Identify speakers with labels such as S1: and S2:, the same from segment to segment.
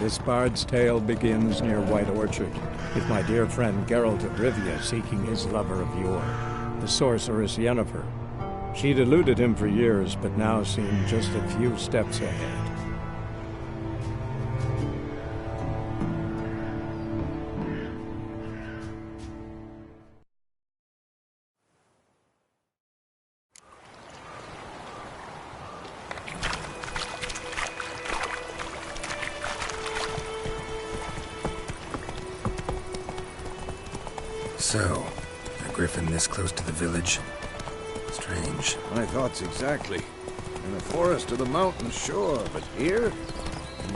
S1: This bard's tale begins near White Orchard, with my dear friend Geralt of Rivia seeking his lover of yore, the sorceress Yennefer. She'd eluded him for years, but now seemed just a few steps ahead.
S2: So, a griffin this close to the village? Strange.
S3: My thoughts exactly. In a forest of the mountains, sure, but here?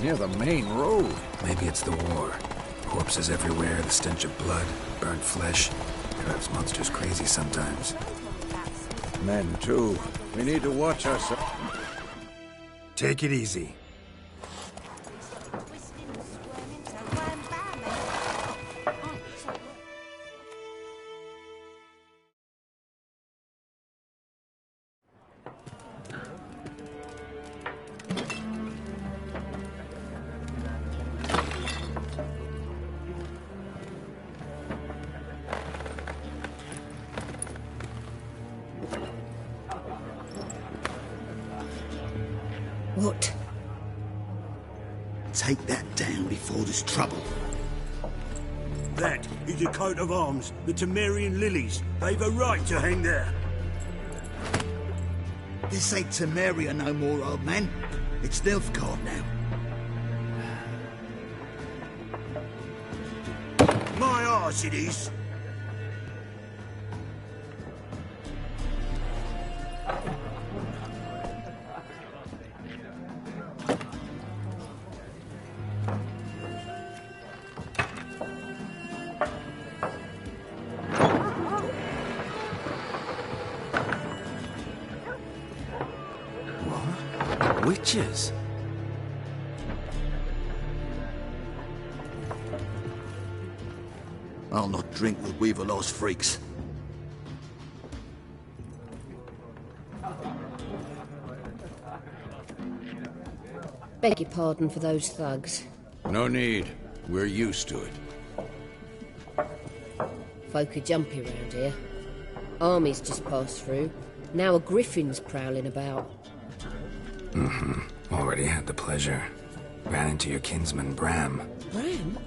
S3: Near the main road.
S2: Maybe it's the war. Corpses everywhere, the stench of blood, burnt flesh. Drives monsters crazy sometimes.
S3: Men, too. We need to watch ourselves.
S2: Take it easy.
S4: What? Take that down before there's trouble.
S5: That is a coat of arms, the Temerian lilies. They've a right to hang there.
S4: This ain't Temeria no more, old man. It's Nilfgaard now.
S5: My arse it is.
S2: Witches?
S4: I'll not drink with Weaverlaw's freaks.
S6: Beg your pardon for those thugs.
S3: No need. We're used to it.
S6: Folk are jumpy round here. Armies just passed through. Now a griffin's prowling about.
S2: Already had the pleasure. Ran into your kinsman, Bram.
S6: Bram?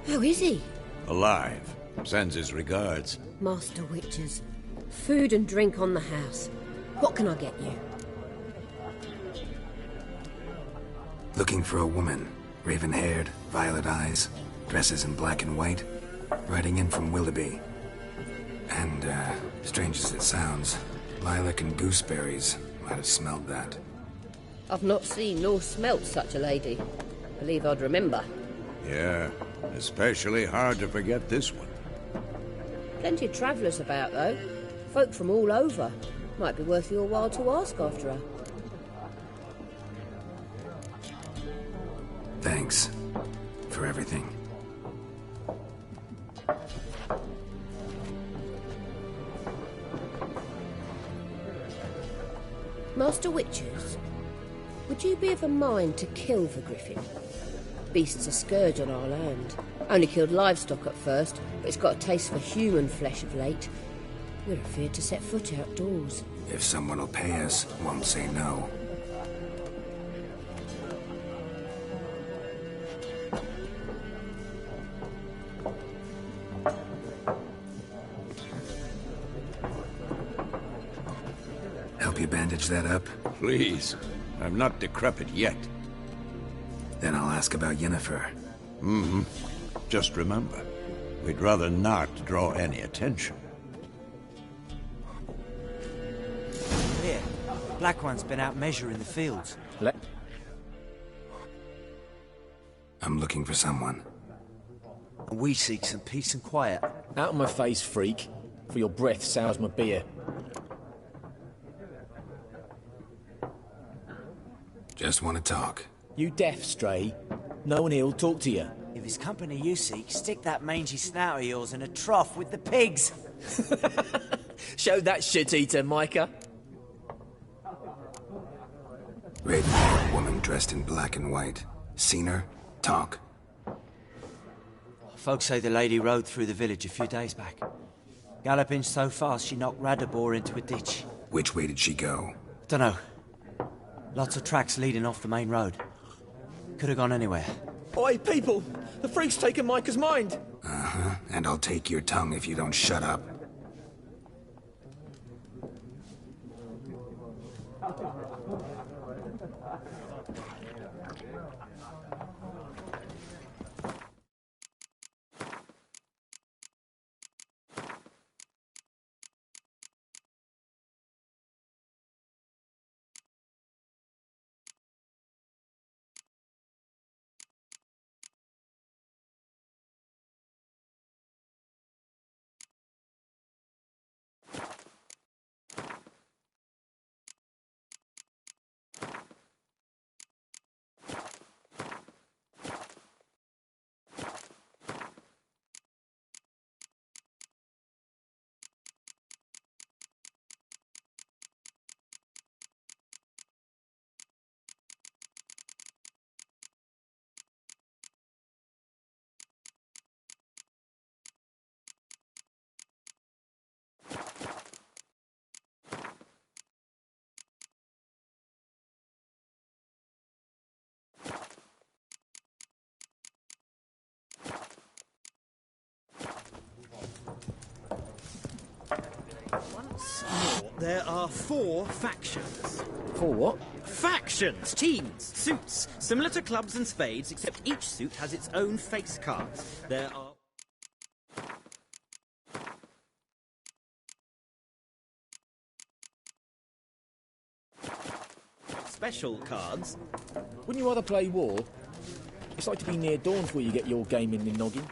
S6: How is he?
S3: Alive. Sends his regards.
S6: Master Witches. Food and drink on the house. What can I get you?
S2: Looking for a woman. Raven-haired, violet eyes, dresses in black and white. Riding in from Willoughby. And, strange as it sounds, lilac and gooseberries. Might have smelled that.
S6: I've not seen nor smelt such a lady. Believe I'd remember.
S3: Yeah, especially hard to forget this one.
S6: Plenty of travellers about, though. Folk from all over. Might be worth your while to ask after her.
S2: Thanks. For everything.
S6: Master Witches, would you be of a mind to kill the griffin? Beast's a scourge on our land. Only killed livestock at first, but it's got a taste for human flesh of late. We're afeard to set foot outdoors.
S2: If someone will pay us, won't say no. Help you bandage that up?
S3: Please. I'm not decrepit yet.
S2: Then I'll ask about Yennefer.
S3: Just remember, we'd rather not draw any attention.
S7: Here, Black One's been out measuring the fields.
S2: I'm looking for someone.
S7: And we seek some peace and quiet.
S8: Out of my face, freak. For your breath sours my beer.
S2: Just want to talk.
S8: You deaf, Stray? No one here'll talk to you.
S7: If it's company you seek, stick that mangy snout of yours in a trough with the pigs.
S8: Show that shit-eater, Micah.
S2: Raven-haired woman dressed in black and white. Seen her? Talk.
S7: Folks say the lady rode through the village a few days back. Galloping so fast she knocked Radabor into a ditch.
S2: Which way did she go?
S7: Dunno. Lots of tracks leading off the main road. Could have gone anywhere.
S8: Oi, people! The freak's taken Micah's mind!
S2: Uh-huh. And I'll take your tongue if you don't shut up.
S9: There are 4 factions.
S8: 4 what?
S9: Factions! Teams! Suits! Similar to clubs and spades, except each suit has its own face cards. There are... special cards.
S8: Wouldn't you rather play war? It's like to be near dawn before you get your game in the noggin.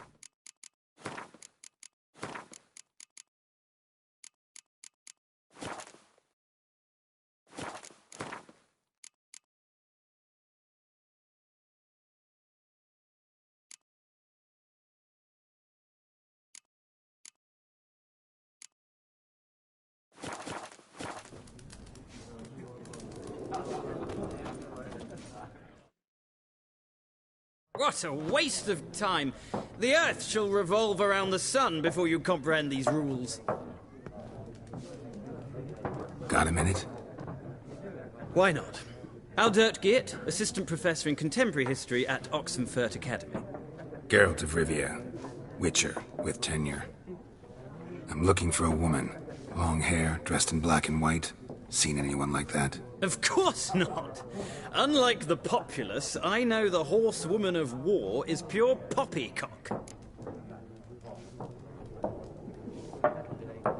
S9: What a waste of time! The Earth shall revolve around the sun before you comprehend these rules.
S2: Got a minute?
S9: Why not? Aldert Geert, Assistant Professor in Contemporary History at Oxenfurt Academy.
S2: Geralt of Rivia. Witcher, with tenure. I'm looking for a woman. Long hair, dressed in black and white. Seen anyone like that?
S9: Of course not! Unlike the populace, I know the horsewoman of war is pure poppycock.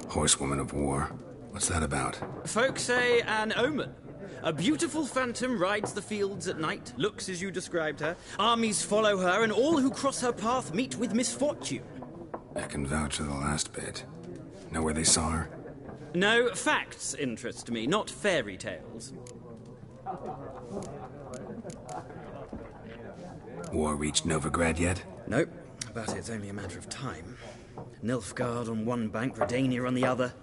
S2: Horsewoman of war? What's that about?
S9: Folk say an omen. A beautiful phantom rides the fields at night, looks as you described her. Armies follow her, and all who cross her path meet with misfortune.
S2: I can vouch for the last bit. Know where they saw her?
S9: No, facts interest me, not fairy tales.
S2: War reached Novigrad yet?
S9: Nope, but it's only a matter of time. Nilfgaard on one bank, Redania on the other.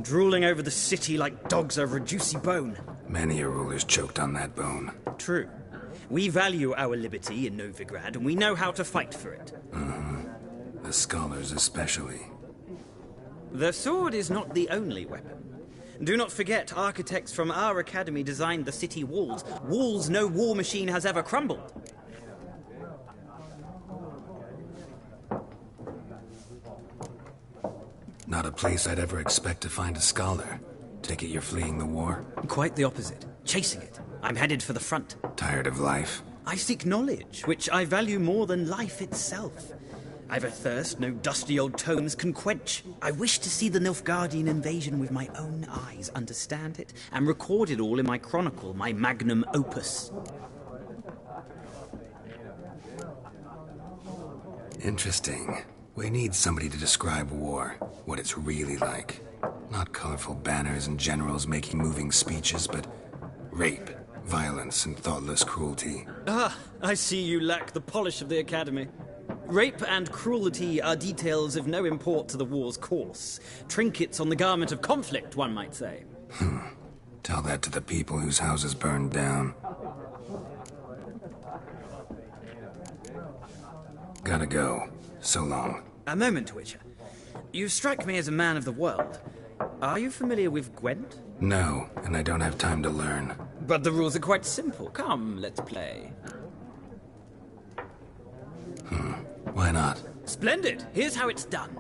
S9: Drooling over the city like dogs over a juicy bone.
S2: Many a ruler's choked on that bone.
S9: True. We value our liberty in Novigrad, and we know how to fight for it.
S2: The scholars especially.
S9: The sword is not the only weapon. Do not forget, architects from our academy designed the city walls. Walls no war machine has ever crumbled.
S2: Not a place I'd ever expect to find a scholar. Take it you're fleeing the war?
S9: Quite the opposite. Chasing it. I'm headed for the front.
S2: Tired of life?
S9: I seek knowledge, which I value more than life itself. I've a thirst no dusty old tomes can quench. I wish to see the Nilfgaardian invasion with my own eyes, understand it, and record it all in my chronicle, my magnum opus.
S2: Interesting. We need somebody to describe war, what it's really like. Not colorful banners and generals making moving speeches, but rape, violence, and thoughtless cruelty.
S9: Ah, I see you lack the polish of the academy. Rape and cruelty are details of no import to the war's course. Trinkets on the garment of conflict, one might say.
S2: Tell that to the people whose houses burned down. Gotta go. So long.
S9: A moment, Witcher. You strike me as a man of the world. Are you familiar with Gwent?
S2: No, and I don't have time to learn.
S9: But the rules are quite simple. Come, let's play.
S2: Why not?
S9: Splendid! Here's how it's done.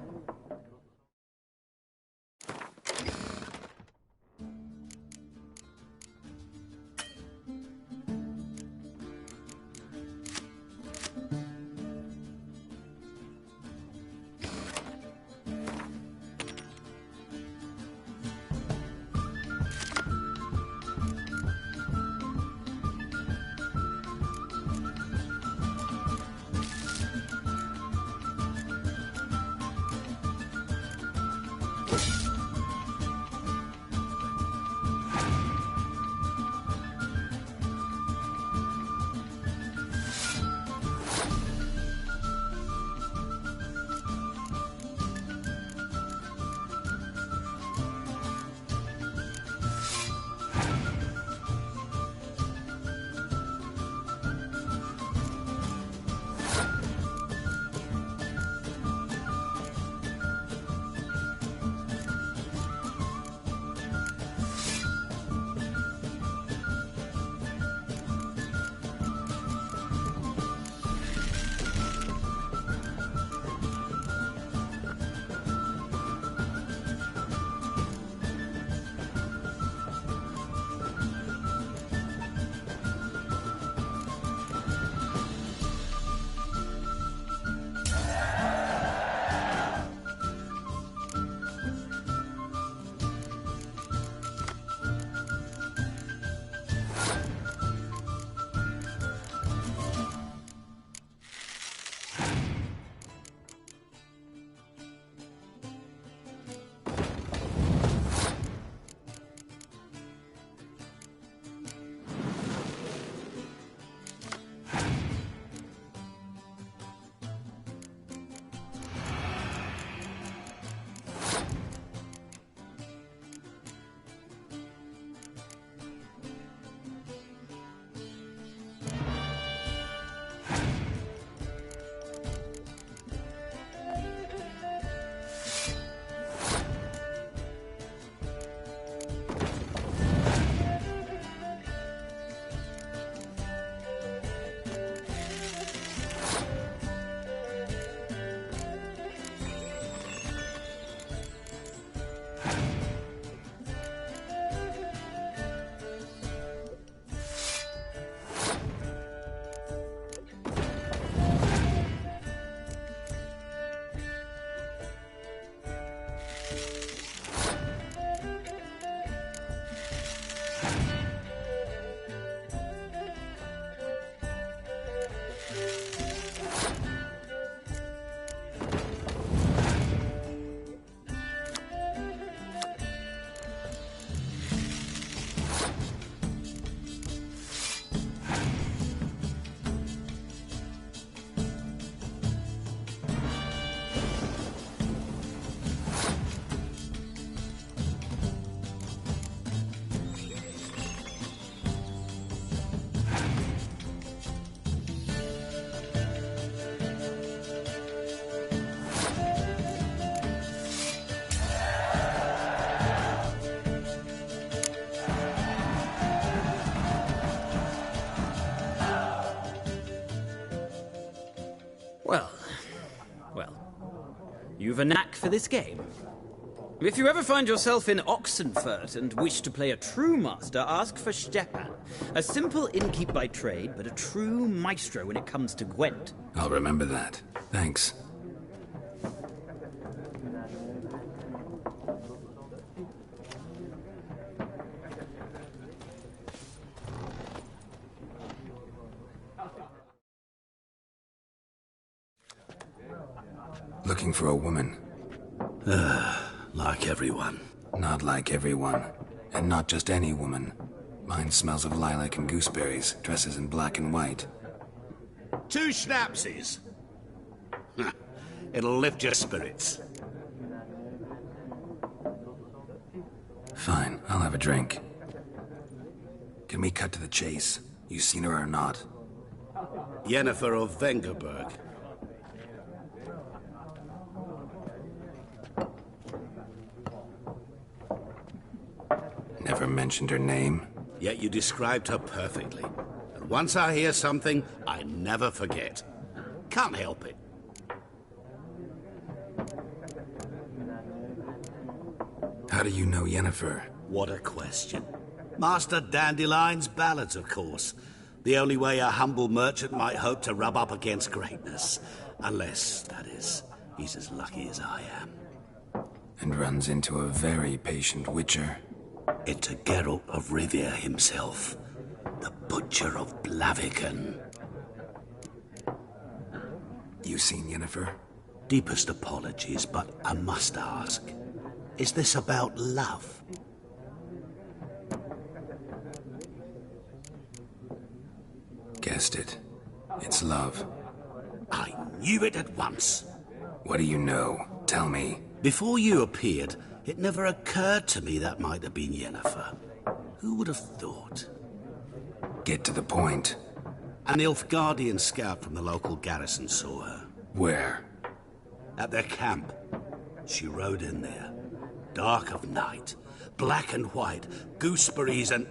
S9: You've a knack for this game. If you ever find yourself in Oxenfurt and wish to play a true master, ask for Stepan. A simple innkeep by trade, but a true maestro when it comes to Gwent.
S2: I'll remember that. Thanks. Looking for a woman.
S5: Like everyone.
S2: Not like everyone. And not just any woman. Mine smells of lilac and gooseberries, dresses in black and white.
S5: 2 schnapsies. It'll lift your spirits.
S2: Fine, I'll have a drink. Can we cut to the chase? You seen her or not?
S5: Yennefer of Vengerberg.
S2: Never mentioned her name.
S10: Yet you described her perfectly. And once I hear something, I never forget. Can't help it.
S2: How do you know Yennefer?
S10: What a question. Master Dandelion's ballads, of course. The only way a humble merchant might hope to rub up against greatness. Unless, that is, he's as lucky as I am.
S2: And runs into a very patient witcher.
S10: Into Geralt of Rivia himself. The Butcher of Blaviken.
S2: You seen Yennefer?
S10: Deepest apologies, but I must ask. Is this about love?
S2: Guessed it. It's love.
S10: I knew it at once.
S2: What do you know? Tell me.
S10: Before you appeared, it never occurred to me that might have been Yennefer. Who would have thought?
S2: Get to the point.
S10: An Nilfgaardian scout from the local garrison saw her.
S2: Where?
S10: At their camp. She rode in there. Dark of night. Black and white. Gooseberries and...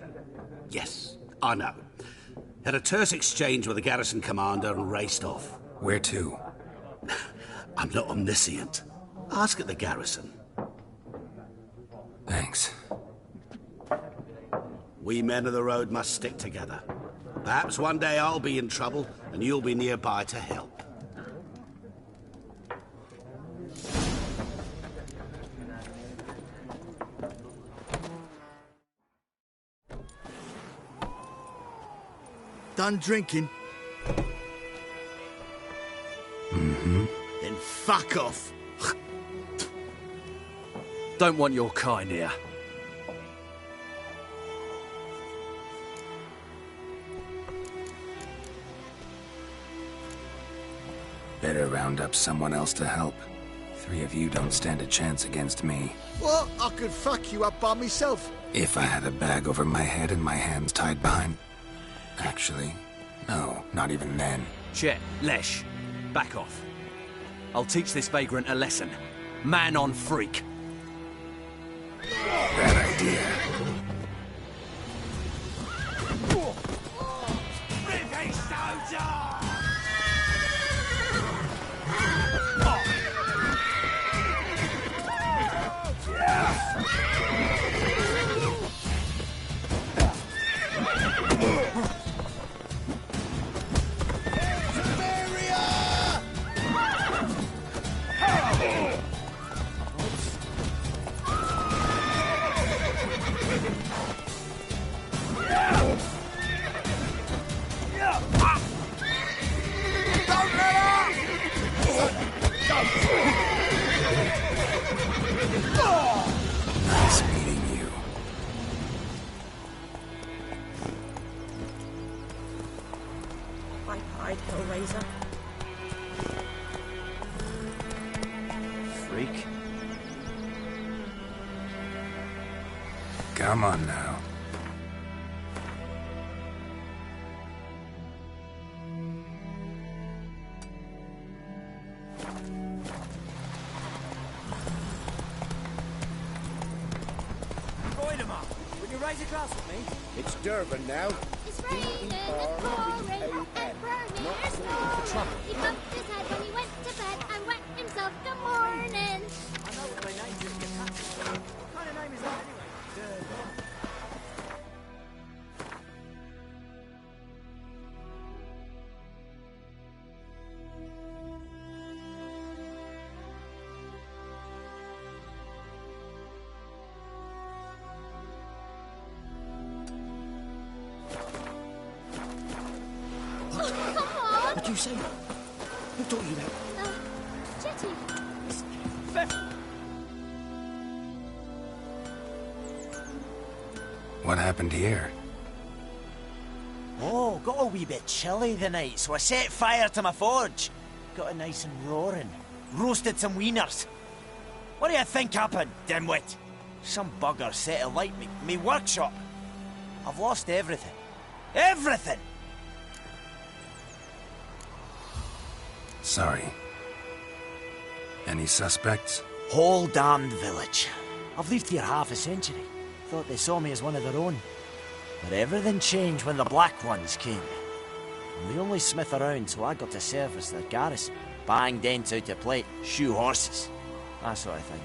S10: Yes, I know. Had a terse exchange with the garrison commander and raced off.
S2: Where to?
S10: I'm not omniscient. Ask at the garrison.
S2: Thanks.
S10: We men of the road must stick together. Perhaps one day I'll be in trouble and you'll be nearby to help.
S4: Done drinking?
S2: Mm-hmm.
S4: Then fuck off.
S8: Don't want your kind here.
S2: Better round up someone else to help. 3 of you don't stand a chance against me.
S4: What? I could fuck you up by myself.
S2: If I had a bag over my head and my hands tied behind... Actually, no, not even then.
S8: Chet, Lesh, back off. I'll teach this vagrant a lesson. Man on freak.
S2: Bad idea. Nice meeting you.
S6: Hide, Hellraiser.
S7: Freak.
S2: Come on now.
S5: Would you raise a glass with me?
S3: It's Durban now.
S11: It's raining and pouring and burning. There's no trouble. He bumped his head when he went to bed and wet himself the morning.
S5: I know what my name's in your country. What kind of name is that anyway? Durban.
S8: What do you say? Who taught you that?
S11: Jetty.
S2: What happened here?
S7: Oh, got a wee bit chilly the night, so I set fire to my forge. Got it nice and roaring. Roasted some wieners. What do you think happened, dimwit? Some bugger set alight me workshop. I've lost everything. Everything!
S2: Sorry. Any suspects?
S7: Whole damned village. I've lived here half a century. thought they saw me as one of their own. But everything changed when the Black Ones came. I'm the only smith around, so I got to service their garrison. Bang dents out of plate, shoe horses, that sort of thing.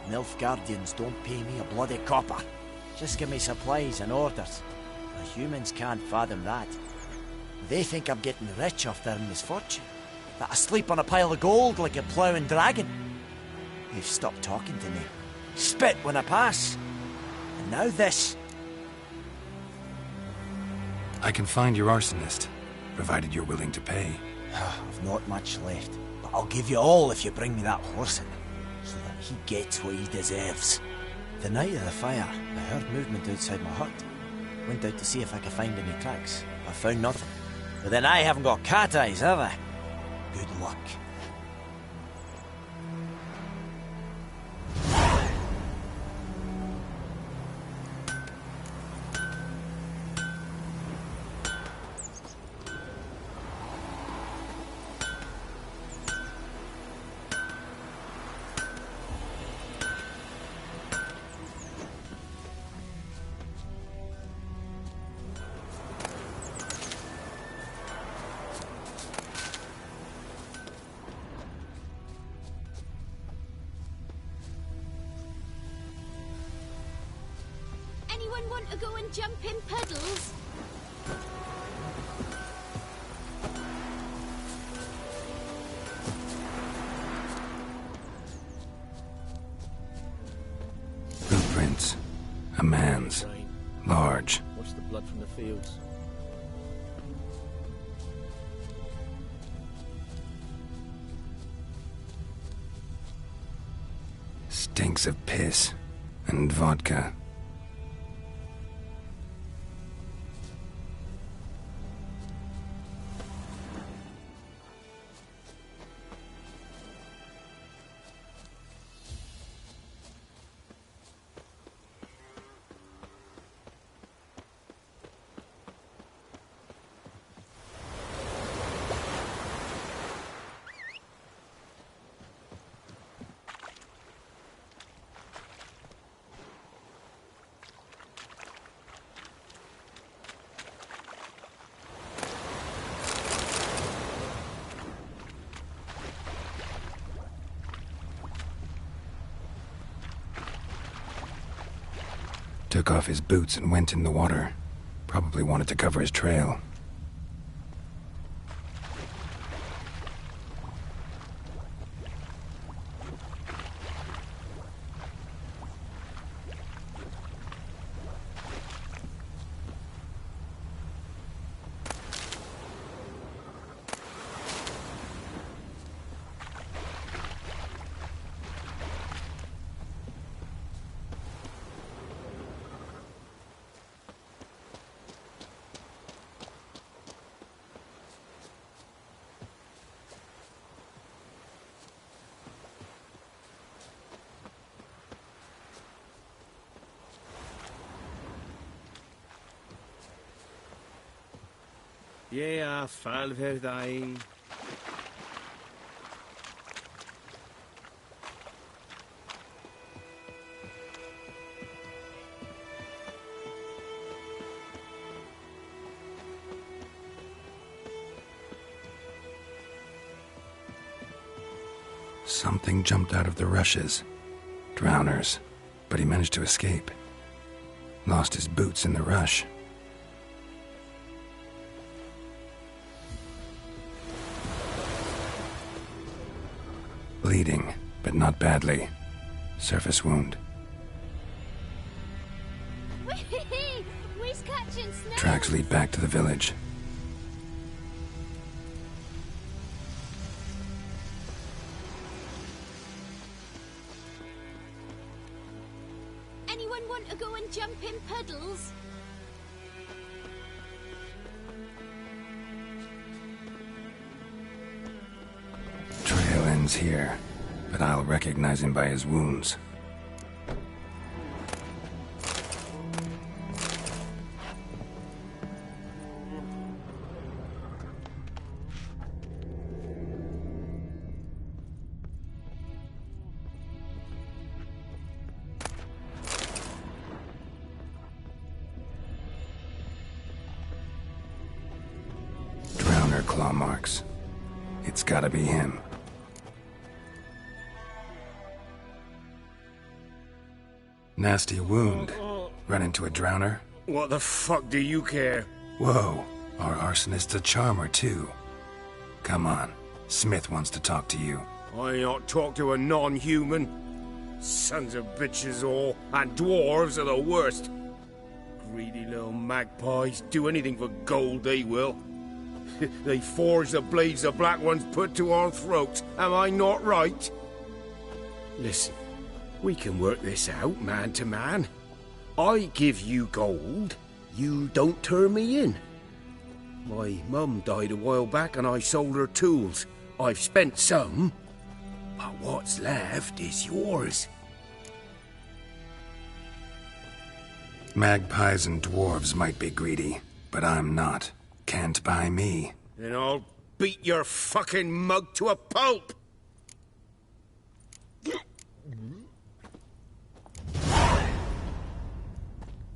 S7: Nilfgaardians don't pay me a bloody copper. Just give me supplies and orders. The humans can't fathom that. They think I'm getting rich off their misfortune. That I sleep on a pile of gold like a ploughing dragon. They've stopped talking to me. Spit when I pass. And now this.
S2: I can find your arsonist, provided you're willing to pay.
S7: I've not much left, but I'll give you all if you bring me that horse in, so that he gets what he deserves. The night of the fire, I heard movement outside my hut. Went out to see if I could find any tracks. I found nothing. But then I haven't got cat eyes, have I? Good luck.
S11: Anyone want to go and jump in puddles?
S2: Footprints. A man's. Large.
S12: Watch the blood from the fields.
S2: Stinks of piss. And vodka. Took off his boots and went in the water. Probably wanted to cover his trail.
S12: Yeah, fall verdai.
S2: Something jumped out of the rushes. Drowners. But he managed to escape. Lost his boots in the rush. Bleeding, but not badly. Surface wound.
S11: We's catching snow.
S2: Tracks lead back to the village.
S11: Anyone want to go and jump in puddles?
S2: Trail ends here, but I'll recognize him by his wounds. her claw marks. It's gotta be him. Nasty wound. Run into a drowner?
S5: What the fuck do you care?
S2: Whoa, our arsonist's a charmer too. Come on, Smith wants to talk to you.
S5: I ain't not talk to a non-human. Sons of bitches all, and dwarves are the worst. Greedy little magpies, do anything for gold they will. They forge the blades the Black Ones put to our throats, am I not right? Listen, we can work this out man to man. I give you gold, you don't turn me in. My mum died a while back and I sold her tools. I've spent some, but what's left is yours.
S2: Magpies and dwarves might be greedy, but I'm not. Can't buy me.
S5: Then I'll beat your fucking mug to a pulp!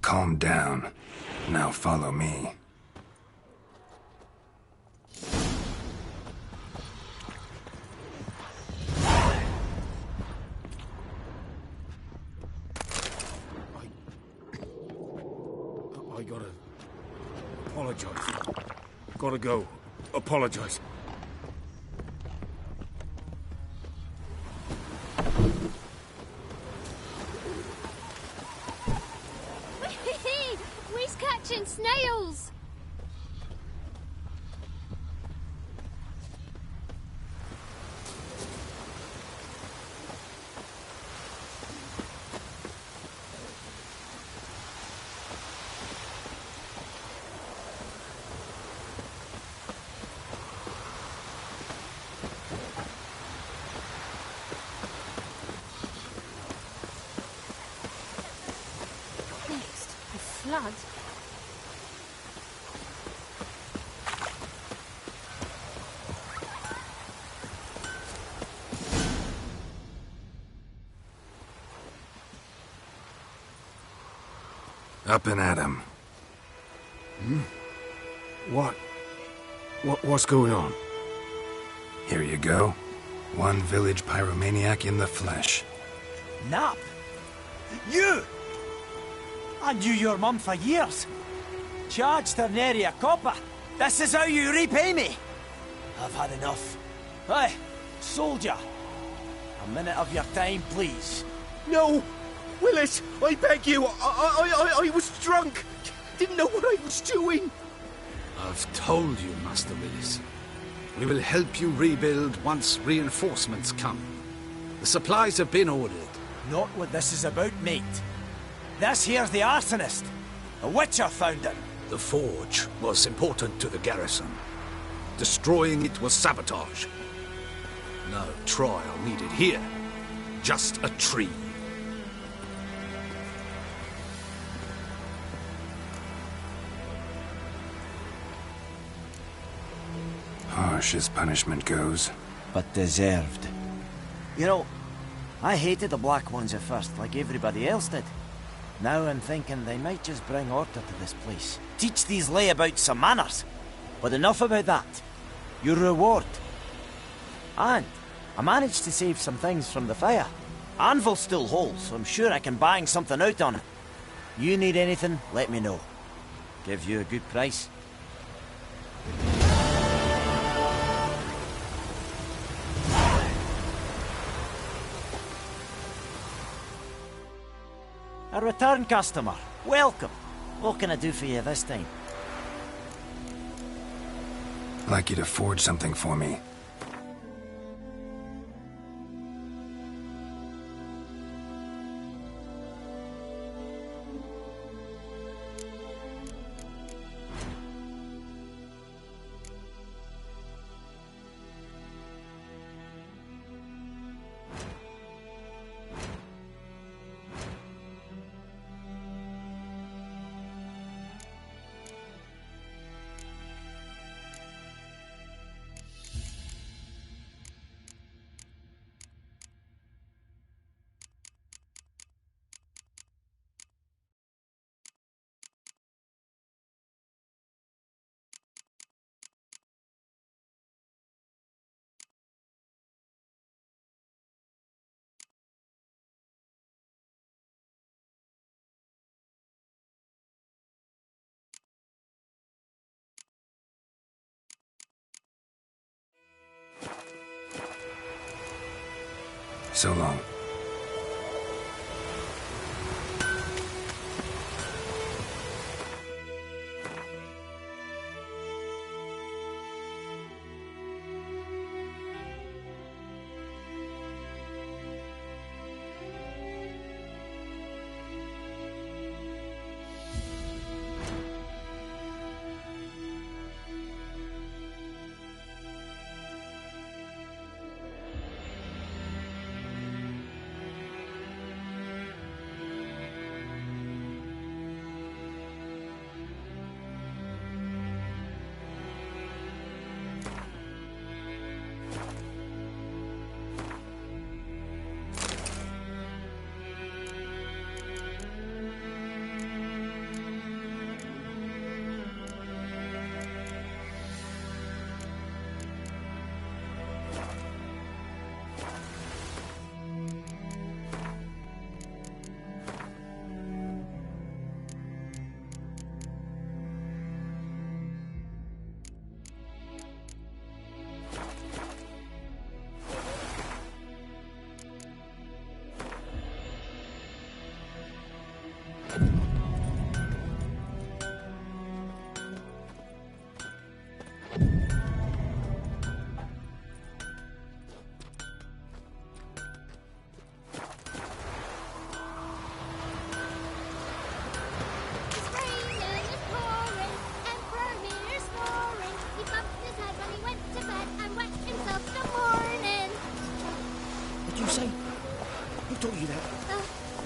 S2: Calm down. Now follow me.
S5: I gotta apologize. Gotta go. Apologize.
S11: We's catching snails! Next, the flood.
S2: Up and at 'em.
S5: What's going on?
S2: Here you go. One village pyromaniac in the flesh.
S7: Nap? You? I knew your mum for years. Charged her nary a copper. This is how you repay me. I've had enough. Hey, soldier. A minute of your time, please.
S5: No! Willis, I beg you, I was drunk. Didn't know what I was doing.
S10: I've told you, Master Willis. We will help you rebuild once reinforcements come. The supplies have been ordered.
S7: Not what this is about, mate. This here's the arsonist. A witcher found him.
S10: The forge was important to the garrison. Destroying it was sabotage. No trial needed here. Just a tree.
S2: Harsh as punishment goes.
S7: But deserved. You know, I hated the Black Ones at first, like everybody else did. Now I'm thinking they might just bring order to this place. Teach these layabouts some manners. But enough about that. Your reward. And I managed to save some things from the fire. Anvil still holds, so I'm sure I can bang something out on it. You need anything, let me know. Give you a good price. A return customer. Welcome. What can I do for you this time?
S2: I'd like you to forge something for me. So long.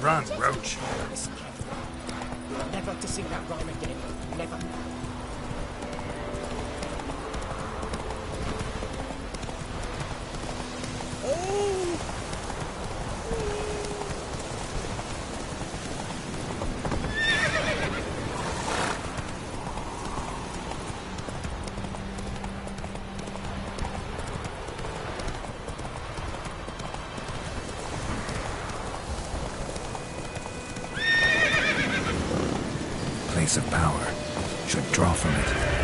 S2: Run, Roach.
S13: Listen carefully. You're never to sing that rhyme again. Never.
S2: Place of power. Should draw from it.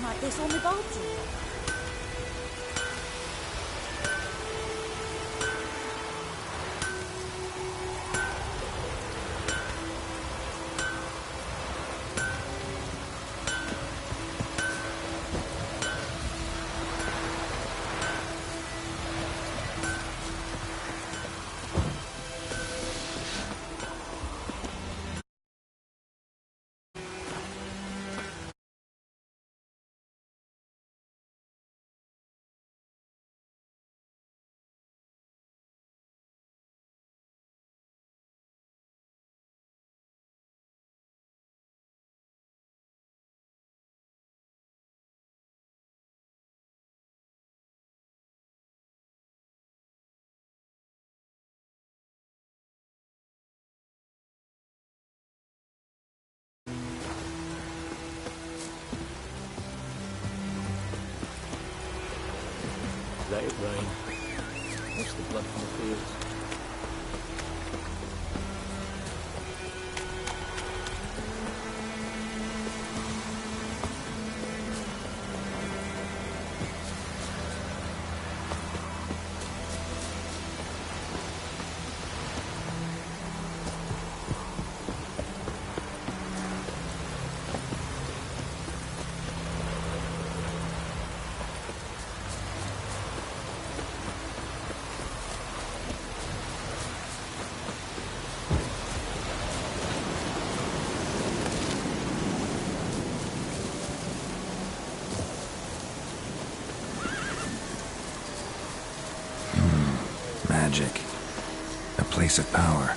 S14: Like this on the bottle.
S12: let it rain. Wash the blood from the fields.
S2: Magic. A place of power.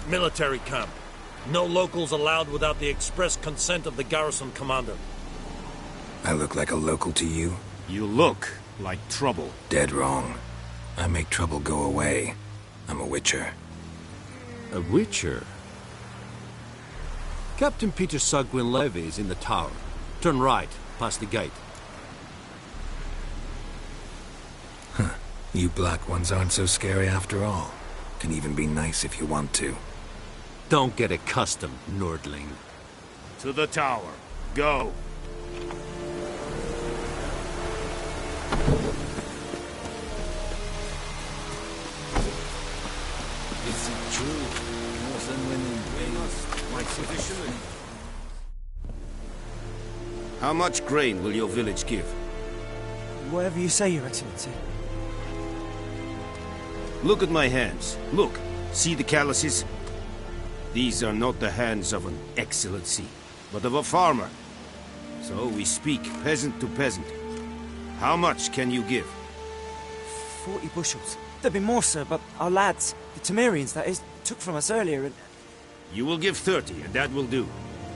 S15: Military camp. No locals allowed without the express consent of the garrison commander.
S2: I look like a local to you?
S5: You look like trouble.
S2: Dead wrong. I make trouble go away. I'm a witcher.
S8: A witcher? Captain Peter Sagwin Levy is in the tower. Turn right, past the gate.
S2: Huh. You black ones aren't so scary after all. Can even be nice if you want to.
S8: Don't get accustomed, Nordling.
S5: To the tower. Go.
S3: Is it true? Northern women my position.
S5: How much grain will your village give?
S7: Whatever you say, Your Excellency.
S5: Look at my hands. Look. See the calluses? These are not the hands of an excellency, but of a farmer. So we speak peasant to peasant. How much can you give?
S7: 40 bushels. There'd be more, sir, but our lads, the Temerians, that is, took from us earlier and...
S5: You will give 30, and that will do.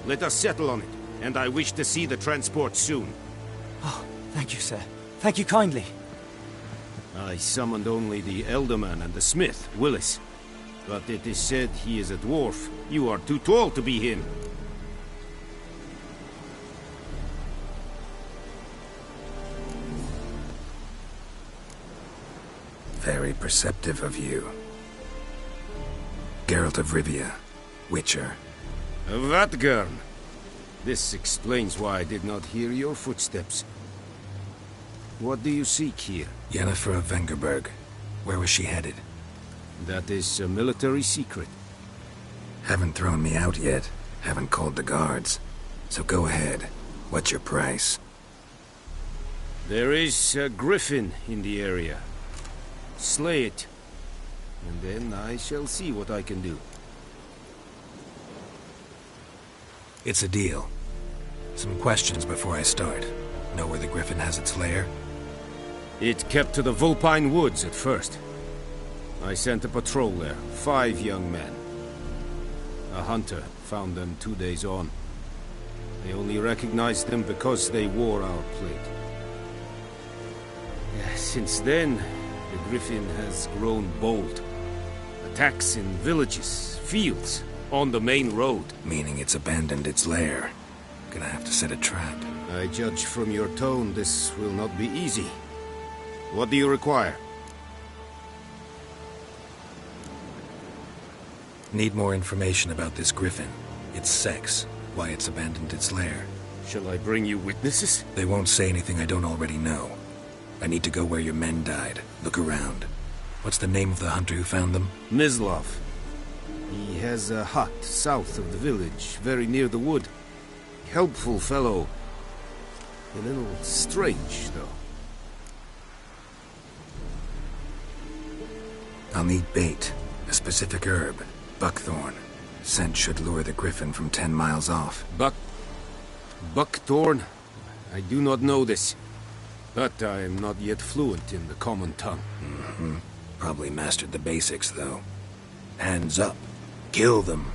S5: Let us settle on it, and I wish to see the transport soon.
S7: Oh, thank you, sir. Thank you kindly.
S5: I summoned only the Elderman and the smith, Willis. But it is said he is a dwarf. You are too tall to be him.
S2: Very perceptive of you. Geralt of Rivia, Witcher.
S5: Vatgern. This explains why I did not hear your footsteps. What do you seek here?
S2: Yennefer of Vengerberg. Where was she headed?
S5: That is a military secret.
S2: Haven't thrown me out yet. Haven't called the guards. So go ahead. What's your price?
S5: There is a griffin in the area. Slay it. And then I shall see what I can do.
S2: It's a deal. Some questions before I start. Know where the griffin has its lair?
S5: It kept to the Vulpine Woods at first. I sent a patrol there, 5 young men. A hunter found them 2 days on. They only recognized them because they wore our plate. Since then, the griffin has grown bold. Attacks in villages, fields, on the main road.
S2: Meaning it's abandoned its lair. Gonna have to set a trap.
S5: I judge from your tone this will not be easy. What do you require?
S2: Need more information about this griffin. Its sex, why it's abandoned its lair.
S5: Shall I bring you witnesses?
S2: They won't say anything I don't already know. I need to go where your men died. Look around. What's the name of the hunter who found them?
S5: Mislav. He has a hut south of the village, very near the wood. Helpful fellow. A little strange, though.
S2: I'll need bait. A specific herb. Buckthorn. Scent should lure the griffin from 10 miles off.
S5: Buckthorn? I do not know this. But I am not yet fluent in the common tongue.
S2: Mm-hmm. Probably mastered the basics, though. Hands up. Kill them.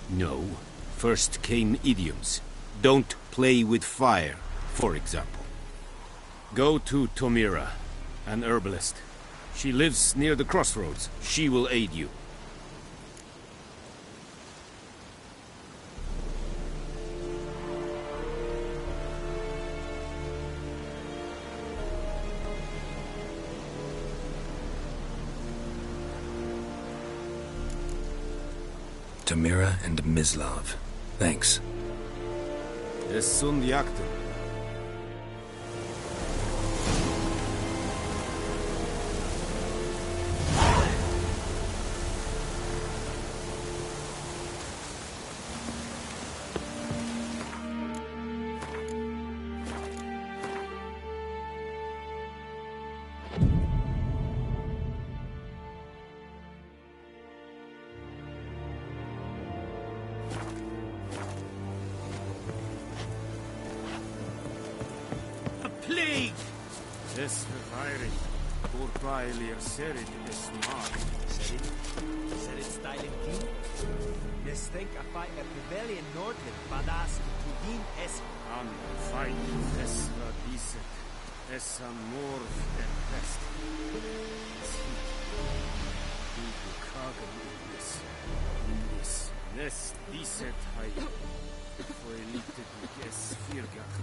S5: No. First came idioms. Don't play with fire, for example. Go to Tomira, an herbalist. She lives near the crossroads. She will aid you.
S2: Tamira and Mislav. Thanks.
S5: Es sunt jagten.
S15: Plague!
S5: Es verweirig. Por pailir serit es mar.
S7: Serit styling king? This think I fight a pavilion Nordland, badass, Kugin es...
S5: An fight es radicet. Es amor der Pest. Nes dicet hai. Foelitet es virgach.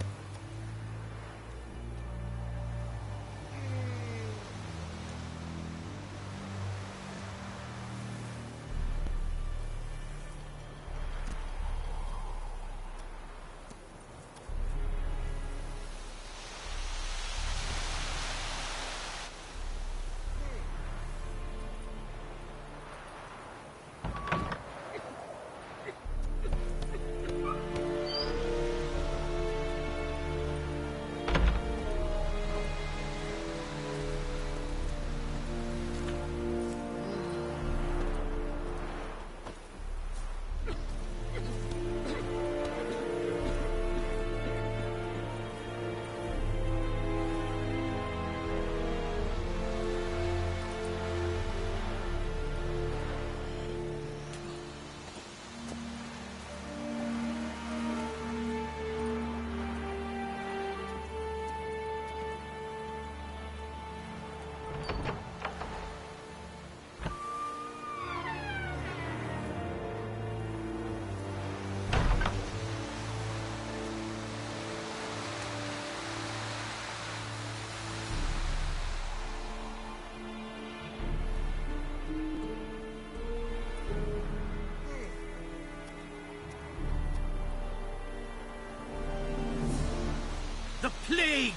S8: The plague!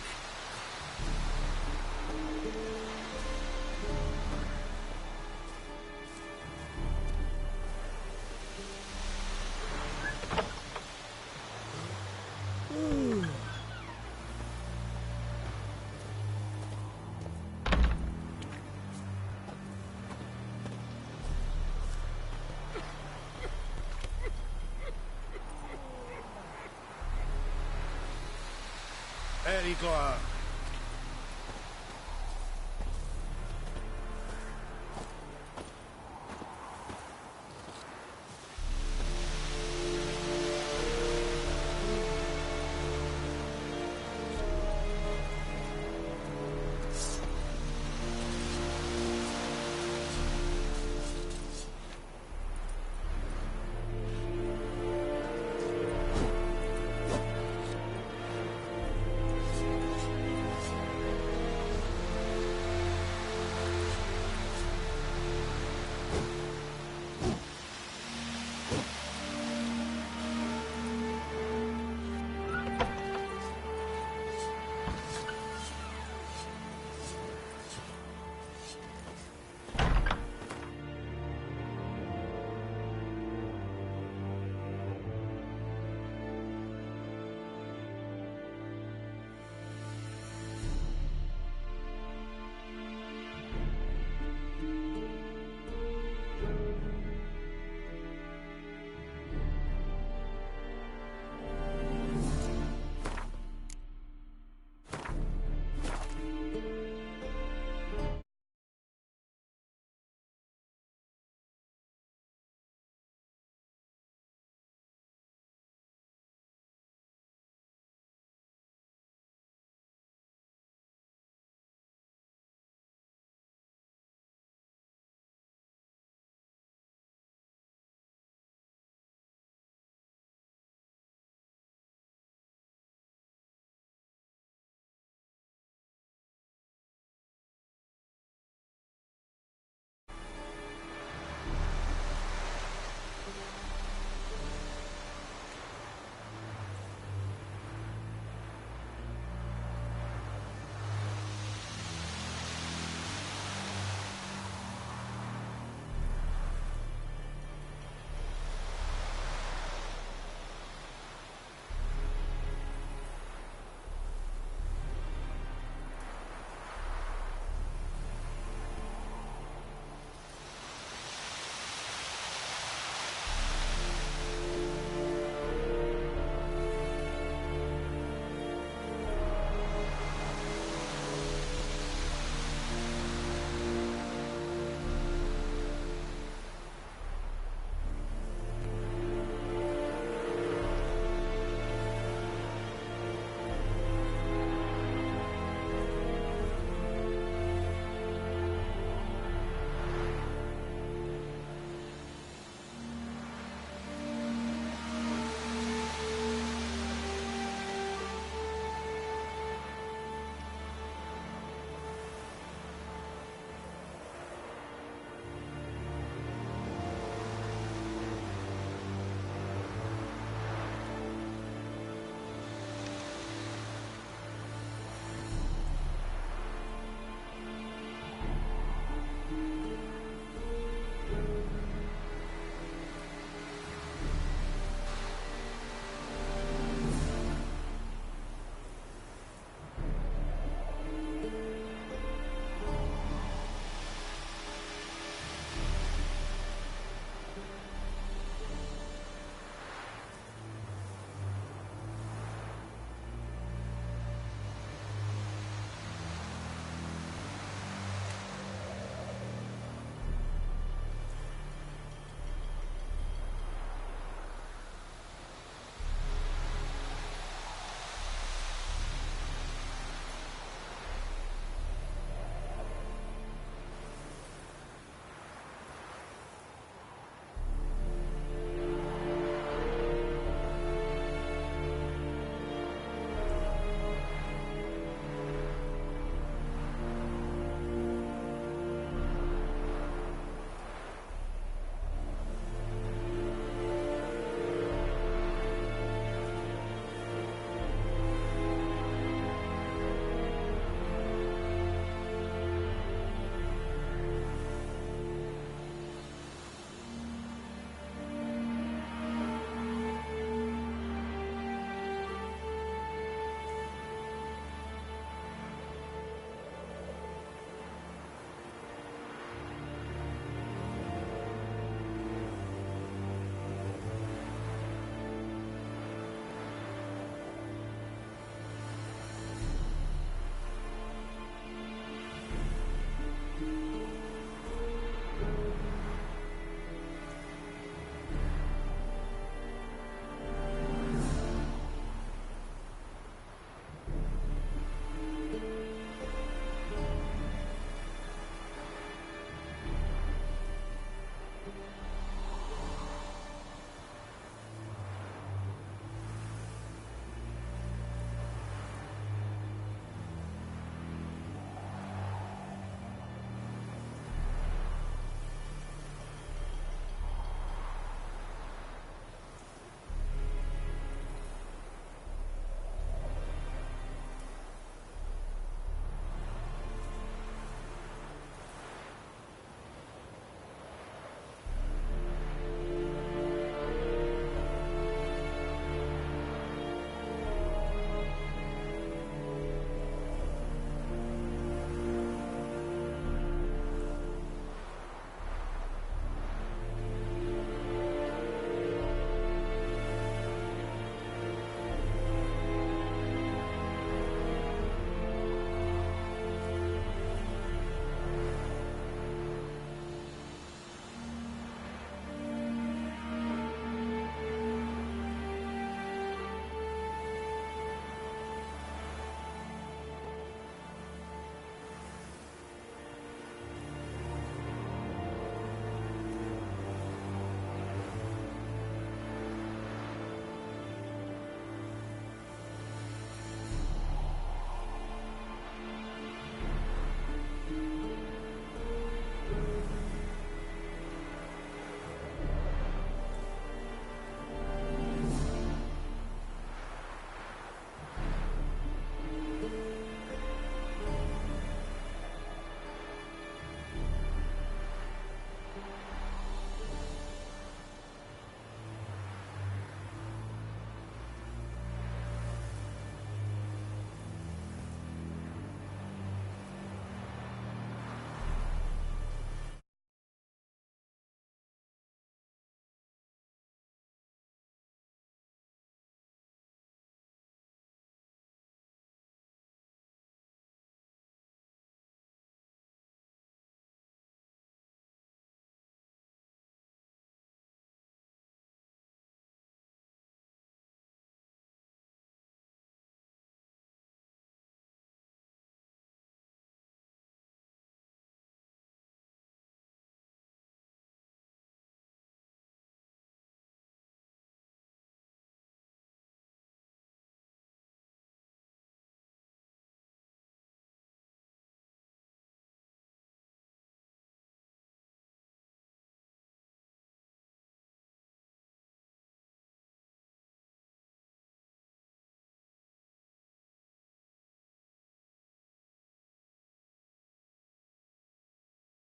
S3: Erigla,